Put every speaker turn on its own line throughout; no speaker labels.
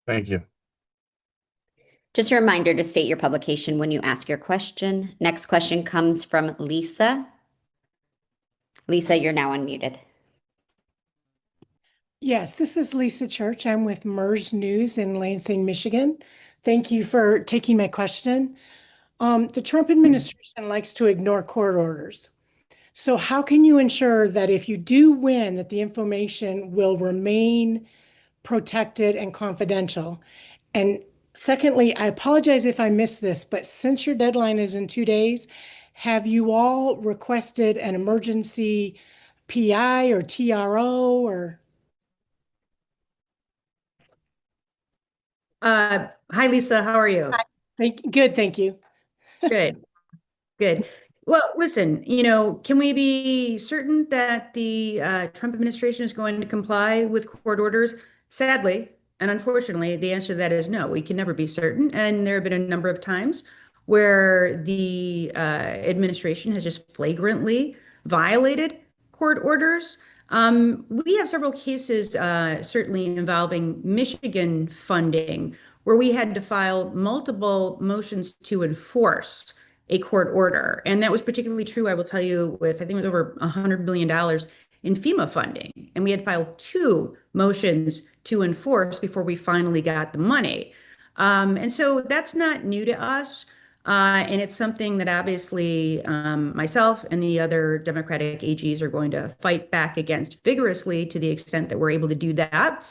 Thank you.
Just a reminder to state your publication when you ask your question. Next question comes from Lisa. Lisa, you're now unmuted.
Yes, this is Lisa Church. I'm with MERS News in Lansing, Michigan. Thank you for taking my question. The Trump administration likes to ignore court orders. So how can you ensure that if you do win, that the information will remain protected and confidential? And secondly, I apologize if I missed this, but since your deadline is in 2 days, have you all requested an emergency PI or TRO or?
Hi, Lisa. How are you?
Good, thank you.
Good, good. Well, listen, can we be certain that the Trump administration is going to comply with court orders? Sadly, and unfortunately, the answer to that is no. We can never be certain. And there have been a number of times where the administration has just flagrantly violated court orders. We have several cases, certainly involving Michigan funding, where we had to file multiple motions to enforce a court order. And that was particularly true, I will tell you, with I think it was over $100 million in FEMA funding. And we had filed two motions to enforce before we finally got the money. And so that's not new to us. And it's something that obviously myself and the other Democratic AGs are going to fight back against vigorously to the extent that we're able to do that.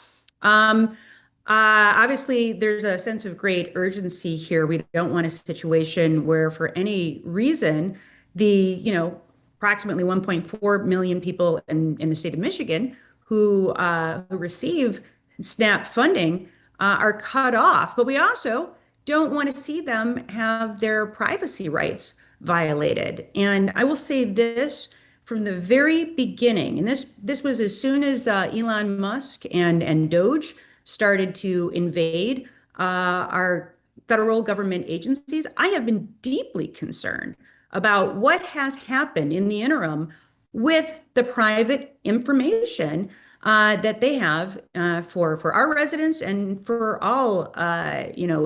Obviously, there's a sense of great urgency here. We don't want a situation where, for any reason, the approximately 1.4 million people in the state of Michigan who receive SNAP funding are cut off. But we also don't want to see them have their privacy rights violated. And I will say this from the very beginning, and this was as soon as Elon Musk and Doge started to invade our federal government agencies. I have been deeply concerned about what has happened in the interim with the private information that they have for our residents and for all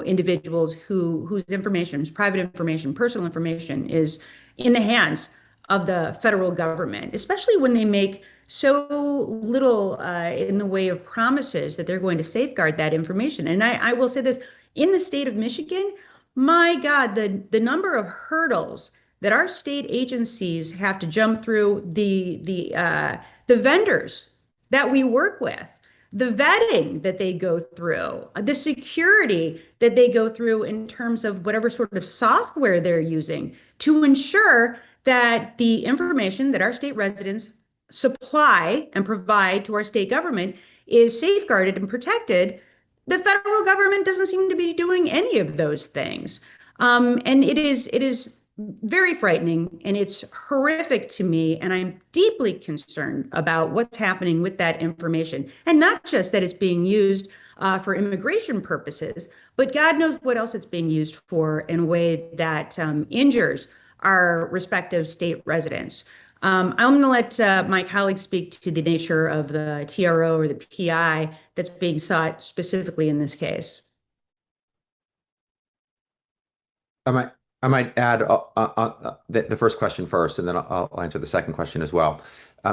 individuals whose information, whose private information, personal information is in the hands of the federal government, especially when they make so little in the way of promises that they're going to safeguard that information. And I will say this, in the state of Michigan, my God, the number of hurdles that our state agencies have to jump through, the vendors that we work with, the vetting that they go through, the security that they go through in terms of whatever sort of software they're using to ensure that the information that our state residents supply and provide to our state government is safeguarded and protected. The federal government doesn't seem to be doing any of those things. And it is very frightening and it's horrific to me. And I'm deeply concerned about what's happening with that information. And not just that it's being used for immigration purposes, but God knows what else it's being used for in a way that injures our respective state residents. I'm going to let my colleagues speak to the nature of the TRO or the PI that's being sought specifically in this case.
I might add the first question first, and then I'll answer the second question as well.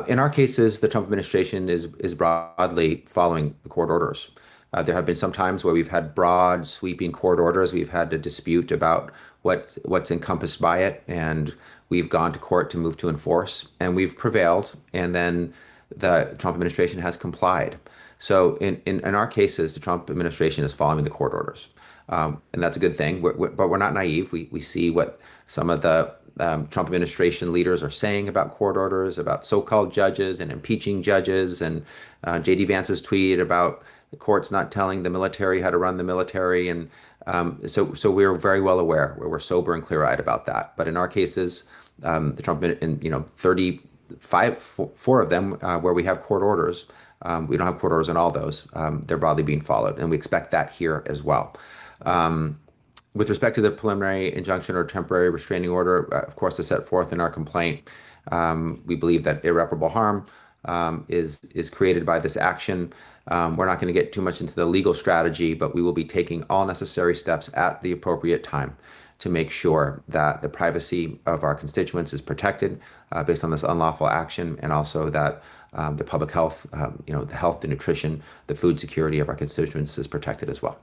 In our cases, the Trump administration is broadly following the court orders. There have been some times where we've had broad, sweeping court orders. We've had to dispute about what's encompassed by it, and we've gone to court to move to enforce, and we've prevailed, and then the Trump administration has complied. So in our cases, the Trump administration is following the court orders. And that's a good thing, but we're not naive. We see what some of the Trump administration leaders are saying about court orders, about so-called judges and impeaching judges, and J.D. Vance's tweet about the courts not telling the military how to run the military. And so we're very well aware, we're sober and clear-eyed about that. But in our cases, the Trump, in 4 of them where we have court orders, we don't have court orders in all those. They're broadly being followed, and we expect that here as well. With respect to the preliminary injunction or temporary restraining order, of course, as set forth in our complaint, we believe that irreparable harm is created by this action. We're not going to get too much into the legal strategy, but we will be taking all necessary steps at the appropriate time to make sure that the privacy of our constituents is protected based on this unlawful action, and also that the public health, the health, the nutrition, the food security of our constituents is protected as well.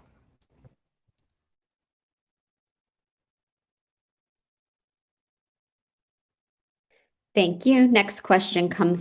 Thank you. Next question comes